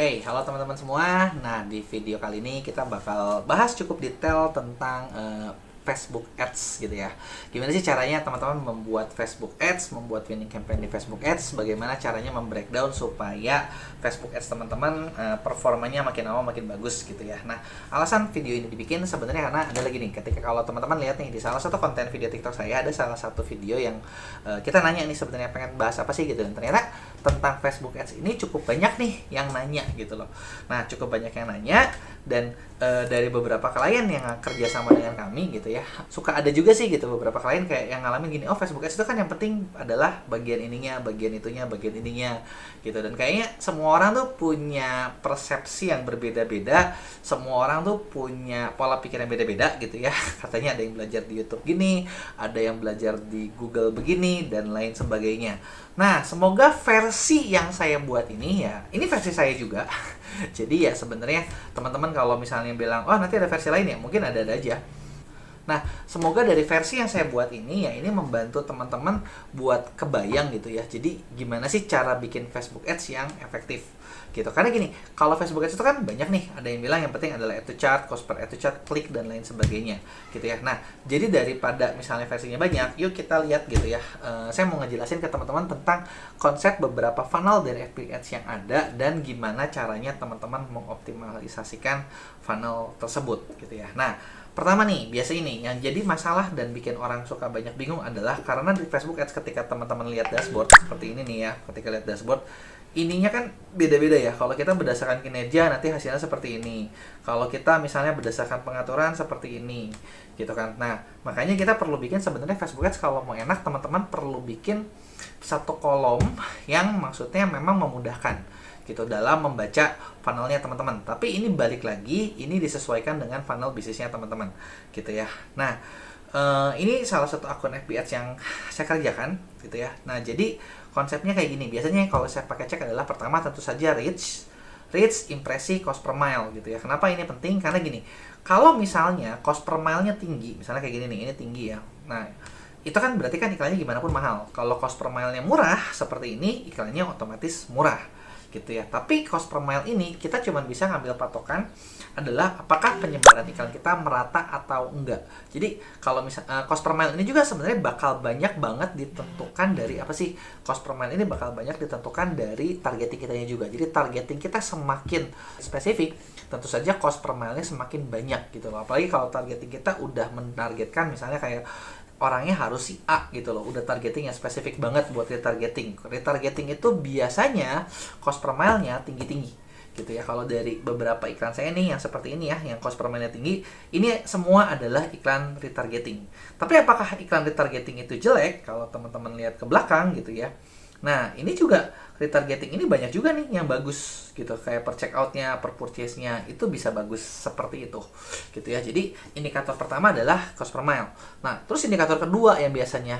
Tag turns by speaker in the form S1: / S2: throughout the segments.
S1: Oke, halo teman-teman semua. Nah, di video kali ini kita bakal bahas cukup detail tentang Facebook Ads gitu ya. Gimana sih caranya teman-teman membuat Facebook Ads, membuat winning campaign di Facebook Ads, bagaimana caranya membreakdown supaya Facebook Ads teman-teman performanya makin lama makin bagus gitu ya. Nah, alasan video ini dibikin sebenarnya karena ada lagi nih, ketika kalau teman-teman lihat nih di salah satu konten video TikTok saya, ada salah satu video yang kita nanya nih sebenarnya pengen bahas apa sih gitu, dan ternyata tentang Facebook Ads ini cukup banyak nih yang nanya gitu loh. Nah, cukup banyak yang nanya, dan dari beberapa klien yang kerja sama dengan kami gitu ya, suka ada juga sih gitu beberapa klien kayak yang ngalamin gini, oh Facebook Ads itu kan yang penting adalah bagian ininya, bagian itunya, bagian ininya gitu. Dan kayaknya semua orang tuh punya persepsi yang berbeda-beda, semua orang tuh punya pola pikir yang beda-beda gitu ya. Katanya ada yang belajar di YouTube gini, ada yang belajar di Google begini, dan lain sebagainya. Nah, semoga versi yang saya buat ini ya, ini versi saya juga. Jadi ya sebenarnya teman-teman kalau misalnya bilang, oh nanti ada versi lain ya, mungkin ada-ada aja. Nah, semoga dari versi yang saya buat ini ya, ini membantu teman-teman buat kebayang gitu ya. Jadi gimana sih cara bikin Facebook Ads yang efektif gitu. Karena gini, kalau Facebook Ads itu kan banyak nih, ada yang bilang yang penting adalah add to chart, cost per add to chart, klik, dan lain sebagainya gitu ya. Nah, jadi daripada misalnya versinya banyak, yuk kita lihat gitu ya. Saya mau ngejelasin ke teman-teman tentang konsep beberapa funnel dari FB Ads yang ada, dan gimana caranya teman-teman mengoptimalisasikan funnel tersebut gitu ya. Nah, pertama nih, biasa ini yang jadi masalah dan bikin orang suka banyak bingung adalah karena di Facebook Ads ketika teman-teman lihat dashboard seperti ini nih ya, ketika lihat dashboard ininya kan beda-beda ya. Kalau kita berdasarkan kinerja nanti hasilnya seperti ini. Kalau kita misalnya berdasarkan pengaturan seperti ini, gitu kan. Nah, makanya kita perlu bikin sebenarnya Facebook Ads kalau mau enak, teman-teman perlu bikin satu kolom yang maksudnya memang memudahkan gitu dalam membaca funnelnya teman-teman. Tapi ini balik lagi, ini disesuaikan dengan funnel bisnisnya teman-teman gitu ya. Nah, ini salah satu akun FB Ads yang saya kerjakan gitu ya. Nah, jadi konsepnya kayak gini. Biasanya kalau saya pakai cek adalah pertama tentu saja reach, impresi, cost per mile gitu ya. Kenapa ini penting? Karena gini, kalau misalnya cost per mile-nya tinggi, misalnya kayak gini nih, ini tinggi ya. Nah, itu kan berarti kan iklannya gimana pun mahal. Kalau cost per mile-nya murah seperti ini, iklannya otomatis murah gitu ya. Tapi cost per mile ini kita cuma bisa ngambil patokan adalah apakah penyebaran iklan kita merata atau enggak. Jadi kalau misal cost per mile ini juga sebenarnya bakal banyak banget ditentukan dari apa sih? Cost per mile ini bakal banyak ditentukan dari targeting kitanya juga. Jadi targeting kita semakin spesifik, tentu saja cost per mile-nya semakin banyak gitu loh. Apalagi kalau targeting kita udah menargetkan misalnya kayak orangnya harus si A gitu loh, udah targeting yang spesifik banget buat retargeting. Retargeting itu biasanya cost per mile-nya tinggi-tinggi gitu ya. Kalau dari beberapa iklan saya nih yang seperti ini ya, yang cost per mile-nya tinggi, ini semua adalah iklan retargeting. Tapi apakah iklan retargeting itu jelek? Kalau teman-teman lihat ke belakang gitu ya. Nah, ini juga retargeting ini banyak juga nih yang bagus gitu, kayak per checkout-nya, per purchase-nya itu bisa bagus seperti itu gitu ya. Jadi indikator pertama adalah cost per mile. Nah, terus indikator kedua yang biasanya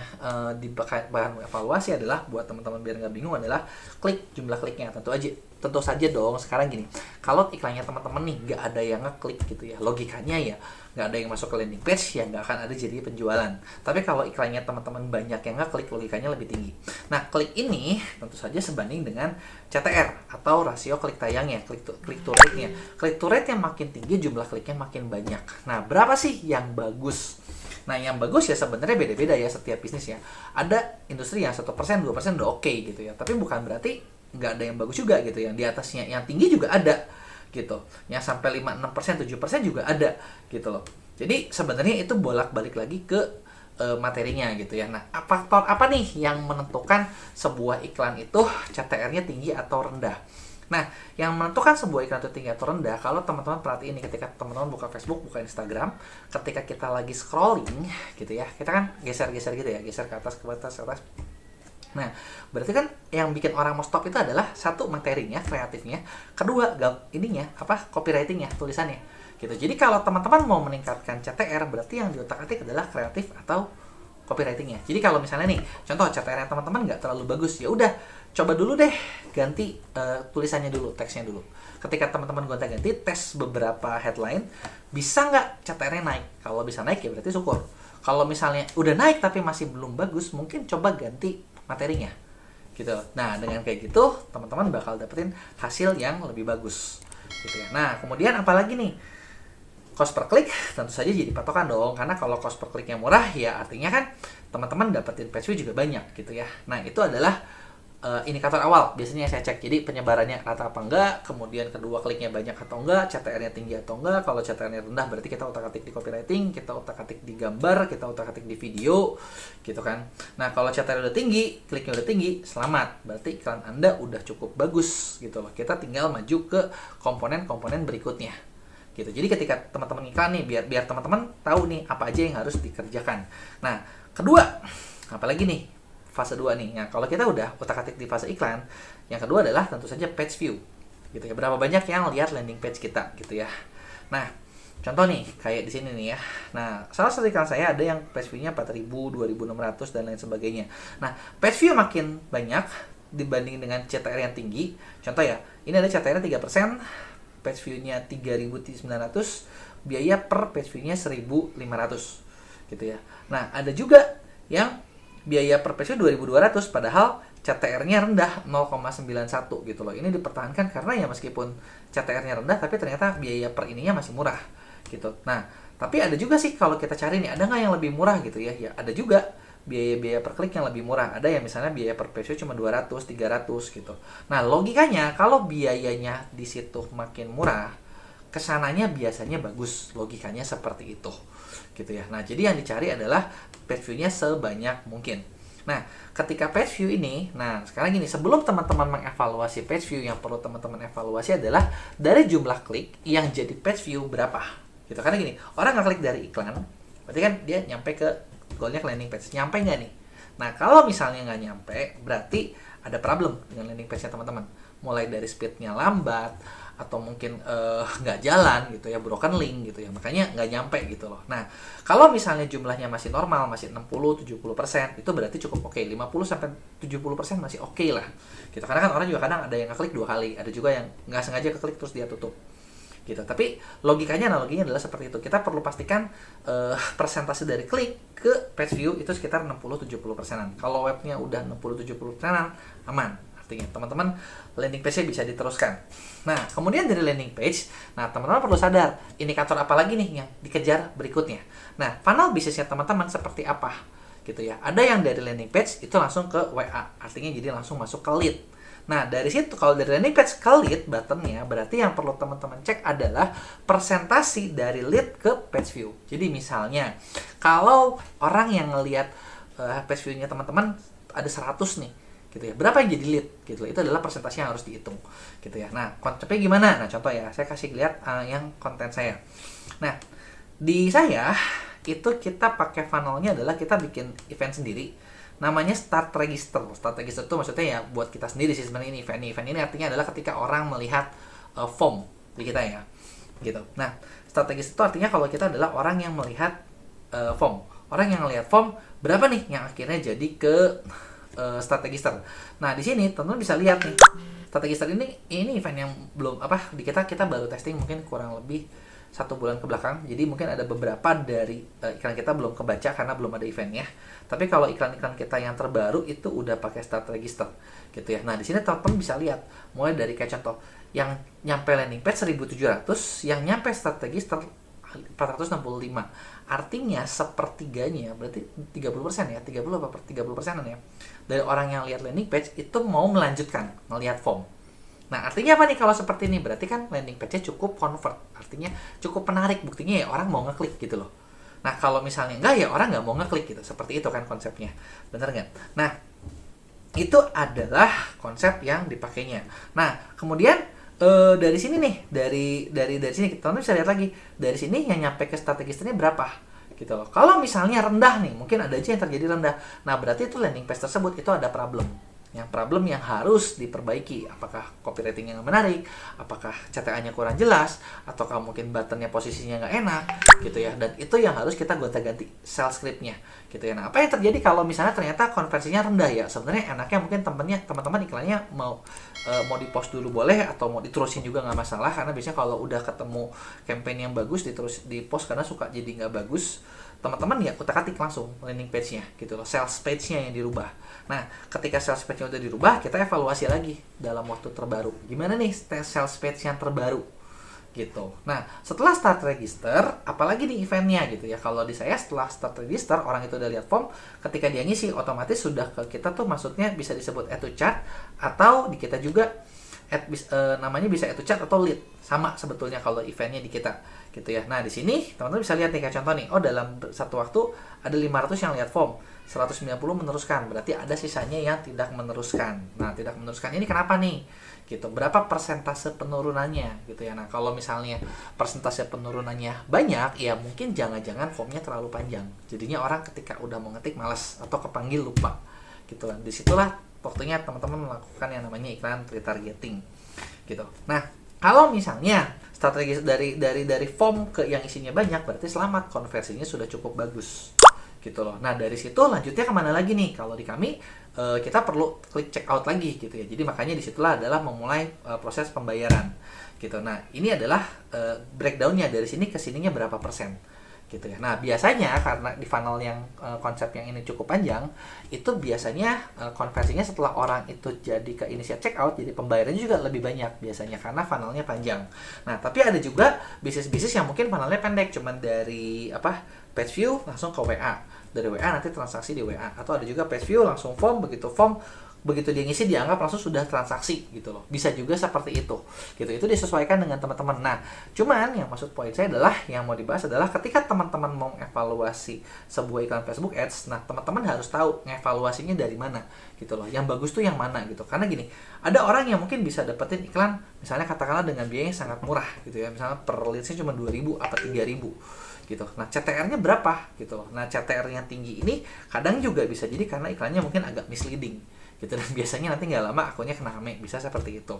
S1: di bahan evaluasi adalah buat teman-teman biar nggak bingung adalah klik, jumlah kliknya. Tentu saja dong sekarang gini, kalau iklannya teman-teman nih nggak ada yang ngeklik gitu ya, logikanya ya nggak ada yang masuk ke landing page, ya nggak akan ada jadi penjualan. Tapi kalau iklannya teman-teman banyak yang ngeklik, logikanya lebih tinggi. Nah, klik ini tentu saja sebanding dengan CTR atau rasio klik tayangnya, click to rate-nya. Click to rate yang makin tinggi, jumlah kliknya makin banyak. Nah, berapa sih yang bagus? Nah, yang bagus ya sebenarnya beda-beda ya setiap bisnis ya. Ada industri yang 1%, 2% udah oke gitu ya. Tapi bukan berarti nggak ada yang bagus juga gitu. Yang di atasnya, yang tinggi juga ada gitu. Yang sampai 5, 6%, 7% juga ada gitu loh. Jadi sebenarnya itu bolak-balik lagi ke materinya gitu ya. Nah, faktor apa nih yang menentukan sebuah iklan itu CTR-nya tinggi atau rendah? Nah, yang menentukan sebuah iklan itu tinggi atau rendah, kalau teman-teman perhatiin ini, ketika teman-teman buka Facebook, buka Instagram, ketika kita lagi scrolling gitu ya, kita kan geser-geser gitu ya, geser ke atas, ke atas, ke atas. Nah, berarti kan yang bikin orang mau stop itu adalah satu, materinya, kreatifnya, kedua, copywritingnya, tulisannya gitu. Jadi kalau teman-teman mau meningkatkan CTR, berarti yang diotak-atik adalah kreatif atau copywritingnya. Jadi kalau misalnya nih, contoh CTR teman-teman nggak terlalu bagus, ya udah coba dulu deh ganti tulisannya dulu, teksnya dulu. Ketika teman-teman gonta-ganti, tes beberapa headline, bisa nggak CTR-nya naik? Kalau bisa naik ya berarti syukur. Kalau misalnya udah naik tapi masih belum bagus, mungkin coba ganti materinya gitu. Nah, dengan kayak gitu teman-teman bakal dapetin hasil yang lebih bagus gitu ya. Nah, kemudian apalagi nih? Cost per klik tentu saja jadi patokan dong, karena kalau cost per kliknya murah ya artinya kan teman-teman dapetin page view juga banyak gitu ya. Nah, itu adalah indikator awal biasanya saya cek. Jadi penyebarannya rata apa enggak, kemudian kedua kliknya banyak atau enggak, CTR-nya tinggi atau enggak. Kalau CTR-nya rendah berarti kita utak-atik di copywriting, kita utak-atik di gambar, kita utak-atik di video gitu kan. Nah, kalau CTR udah tinggi, kliknya udah tinggi, selamat. Berarti iklan Anda udah cukup bagus gitu loh. Kita tinggal maju ke komponen-komponen berikutnya gitu. Jadi ketika teman-teman iklan nih, biar teman-teman tahu nih apa aja yang harus dikerjakan. Nah, kedua, apalagi nih? Fase 2 nih. Nah, kalau kita udah utak-atik di fase iklan, yang kedua adalah tentu saja page view. Gitu ya. Berapa banyak yang lihat landing page kita gitu ya. Nah, contoh nih kayak di sini nih ya. Nah, salah satu iklan saya ada yang page view-nya 4.000, 2.600 dan lain sebagainya. Nah, page view makin banyak dibanding dengan CTR yang tinggi. Contoh ya, ini ada CTR-nya 3%, page view-nya 3.900, biaya per page view-nya 1.500 gitu ya. Nah, ada juga yang biaya per page view 2.200 padahal CTR-nya rendah 0,91 gitu loh. Ini dipertahankan karena ya meskipun CTR-nya rendah tapi ternyata biaya per ininya masih murah gitu. Nah, tapi ada juga sih kalau kita cari nih, ada nggak yang lebih murah gitu ya? Ya ada juga biaya-biaya per klik yang lebih murah. Ada yang misalnya biaya per page view cuma 200, 300 gitu. Nah, logikanya kalau biayanya di situ makin murah, kesananya biasanya bagus. Logikanya seperti itu gitu ya. Nah, jadi yang dicari adalah page view-nya sebanyak mungkin. Nah, ketika page view ini, nah sekarang gini, sebelum teman-teman mengevaluasi page view, yang perlu teman-teman evaluasi adalah dari jumlah klik yang jadi page view berapa gitu. Karena gini, orang nggak klik dari iklan, berarti kan dia nyampe ke goalnya ke landing page. Nyampe nggak nih? Nah, kalau misalnya nggak nyampe, berarti ada problem dengan landing page-nya teman-teman. Mulai dari speed-nya lambat, atau mungkin nggak jalan gitu ya, broken link gitu ya, makanya nggak nyampe gitu loh. Nah, kalau misalnya jumlahnya masih normal, masih 60-70%, itu berarti cukup oke. 50-70% masih oke lah gitu. Karena kan orang juga kadang ada yang ngeklik 2 kali, ada juga yang nggak sengaja keklik terus dia tutup gitu. Tapi analoginya adalah seperti itu. Kita perlu pastikan persentase dari klik ke page view itu sekitar 60-70%an. Kalau webnya udah 60-70%an, aman. Artinya teman-teman landing page-nya bisa diteruskan. Nah, kemudian dari landing page, nah teman-teman perlu sadar indikator apa lagi nih yang dikejar berikutnya. Nah, funnel bisnisnya teman-teman seperti apa gitu ya. Ada yang dari landing page itu langsung ke WA, artinya jadi langsung masuk ke lead. Nah, dari situ kalau dari landing page ke lead buttonnya, berarti yang perlu teman-teman cek adalah persentasi dari lead ke page view. Jadi misalnya kalau orang yang ngelihat page view-nya teman-teman ada 100 nih gitu ya, berapa yang jadi lead gitu, itu adalah persentase yang harus dihitung gitu ya. Nah, konsepnya gimana? Nah, contoh ya, saya kasih lihat yang konten saya. Nah, di saya itu kita pakai funnelnya adalah kita bikin event sendiri, namanya start register. Start register itu maksudnya ya buat kita sendiri sih sebenarnya. Ini event ini artinya adalah ketika orang melihat form di kita ya gitu. Nah, start register itu artinya kalau kita adalah orang yang melihat form. Orang yang melihat form berapa nih yang akhirnya jadi ke start register. Nah, di sini teman-teman bisa lihat nih. Start register ini event yang belum di kita baru testing mungkin kurang lebih 1 bulan ke belakang. Jadi mungkin ada beberapa dari iklan kita belum kebaca karena belum ada eventnya. Tapi kalau iklan-iklan kita yang terbaru itu udah pakai start register gitu ya. Nah, di sini teman-teman bisa lihat mulai dari kayak contoh yang nyampe landing page 1.700, yang nyampe start register 465. Artinya sepertiganya, berarti 30% ya, 30 apa 30%an ya, dari orang yang lihat landing page itu mau melanjutkan melihat form. Nah, artinya apa nih kalau seperti ini? Berarti kan landing page-nya cukup convert, artinya cukup menarik, buktinya ya orang mau ngeklik gitu loh. Nah, kalau misalnya enggak ya orang nggak mau ngeklik gitu, seperti itu kan konsepnya, bener nggak? Nah, itu adalah konsep yang dipakainya. Nah, kemudian dari sini nih, dari sini kita bisa lihat lagi, dari sini yang nyampe ke start registernya berapa gitu loh. Kalau misalnya rendah nih, mungkin ada aja yang terjadi rendah. Nah, berarti itu landing page tersebut itu ada problem. Yang problem yang harus diperbaiki, apakah copywriting yang menarik, apakah CTA-nya kurang jelas, ataukah mungkin buttonnya posisinya nggak enak, gitu ya. Dan itu yang harus kita gonta-ganti sales script-nya gitu ya. Nah, apa yang terjadi kalau misalnya ternyata konversinya rendah ya? Sebenarnya enaknya mungkin teman-teman iklannya mau di post dulu boleh, atau mau diterusin juga nggak masalah, karena biasanya kalau udah ketemu campaign yang bagus diterus di post karena suka jadi nggak bagus, teman-teman ya utak-atik langsung landing page-nya gitu loh, sales page-nya yang dirubah. Nah, ketika sales page-nya udah dirubah, kita evaluasi lagi dalam waktu terbaru. Gimana nih sales page yang terbaru? Gitu. Nah, setelah start register, apalagi di eventnya gitu ya. Kalau di saya setelah start register, orang itu udah lihat form, ketika dia ngisi otomatis sudah ke kita tuh, maksudnya bisa disebut add to cart, atau di kita juga namanya bisa add to cart atau lead. Sama sebetulnya kalau eventnya di kita gitu ya. Nah, di sini teman-teman bisa lihat nih kayak contoh nih. Oh, dalam satu waktu ada 500 yang lihat form, 190 meneruskan. Berarti ada sisanya yang tidak meneruskan. Nah, tidak meneruskan ini kenapa nih? Gitu. Berapa persentase penurunannya gitu ya. Nah, kalau misalnya persentase penurunannya banyak, ya mungkin jangan-jangan formnya terlalu panjang. Jadinya orang ketika udah mau ngetik malas atau kepanggil lupa. Gitu kan. Disitulah waktunya teman-teman melakukan yang namanya iklan retargeting. Gitu. Nah, kalau misalnya strategi dari form ke yang isinya banyak, berarti selamat, konversinya sudah cukup bagus. Gitu loh. Nah, dari situ lanjutnya kemana lagi nih? Kalau di kami kita perlu klik check out lagi gitu ya. Jadi makanya disitulah adalah memulai proses pembayaran gitu. Nah, ini adalah breakdownnya dari sini ke sininya berapa persen gitu ya. Nah, biasanya karena di funnel yang konsep yang ini cukup panjang, itu biasanya konversinya setelah orang itu jadi ke initiate check out, jadi pembayarannya juga lebih banyak biasanya karena funnelnya panjang. Nah, tapi ada juga bisnis-bisnis yang mungkin funnelnya pendek, cuman dari page view langsung ke WA. Dari WA nanti transaksi di WA, atau ada juga page view langsung form, begitu dia ngisi dianggap langsung sudah transaksi gitu loh. Bisa juga seperti itu gitu. Itu disesuaikan dengan teman-teman. Nah, cuman yang maksud poin saya adalah, yang mau dibahas adalah ketika teman-teman mau evaluasi sebuah iklan Facebook Ads, nah teman-teman harus tahu ngevaluasinya dari mana gitu loh. Yang bagus tuh yang mana gitu. Karena gini, ada orang yang mungkin bisa dapetin iklan misalnya katakanlah dengan biaya yang sangat murah gitu ya. Misalnya per leads-nya cuma 2.000 apa 3.000 gitu. Nah, CTR-nya berapa gitu loh. Nah, CTR-nya tinggi ini kadang juga bisa jadi karena iklannya mungkin agak misleading gitu, dan biasanya nanti nggak lama akunnya kena rame, bisa seperti itu.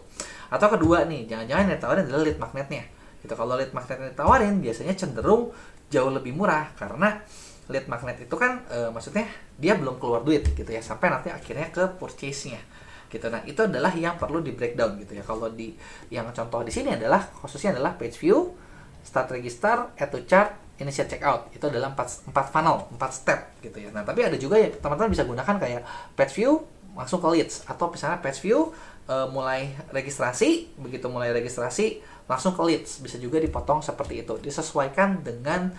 S1: Atau kedua nih, jangan-jangan yang ditawarin adalah lead magnetnya gitu. Kalau lead magnetnya ditawarin biasanya cenderung jauh lebih murah, karena lead magnet itu kan maksudnya dia belum keluar duit gitu ya, sampai nanti akhirnya ke purchase-nya gitu. Nah, itu adalah yang perlu di breakdown gitu ya. Kalau di yang contoh di sini adalah khususnya adalah page view, start register, add to cart, initiate checkout. Itu adalah 4 funnel, 4 step gitu ya. Nah, tapi ada juga ya teman-teman bisa gunakan kayak page view langsung ke leads, atau misalnya page view mulai registrasi, begitu mulai registrasi langsung ke leads. Bisa juga dipotong seperti itu. Disesuaikan dengan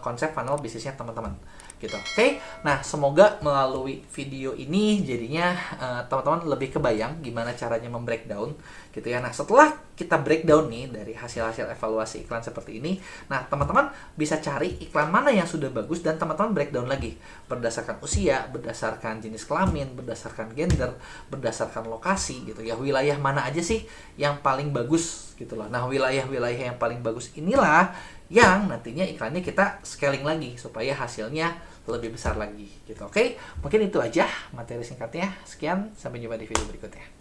S1: konsep funnel bisnisnya teman-teman. Gitu. Oke. Nah, semoga melalui video ini jadinya teman-teman lebih kebayang gimana caranya membreakdown gitu ya. Nah, setelah kita breakdown nih dari hasil-hasil evaluasi iklan seperti ini, nah teman-teman bisa cari iklan mana yang sudah bagus dan teman-teman breakdown lagi berdasarkan usia, berdasarkan jenis kelamin, berdasarkan gender, berdasarkan lokasi gitu ya. Wilayah mana aja sih yang paling bagus gitu loh. Nah, wilayah-wilayah yang paling bagus inilah yang nantinya iklannya kita scaling lagi supaya hasilnya lebih besar lagi gitu. Oke, mungkin itu aja materi singkatnya. Sekian, sampai jumpa di video berikutnya.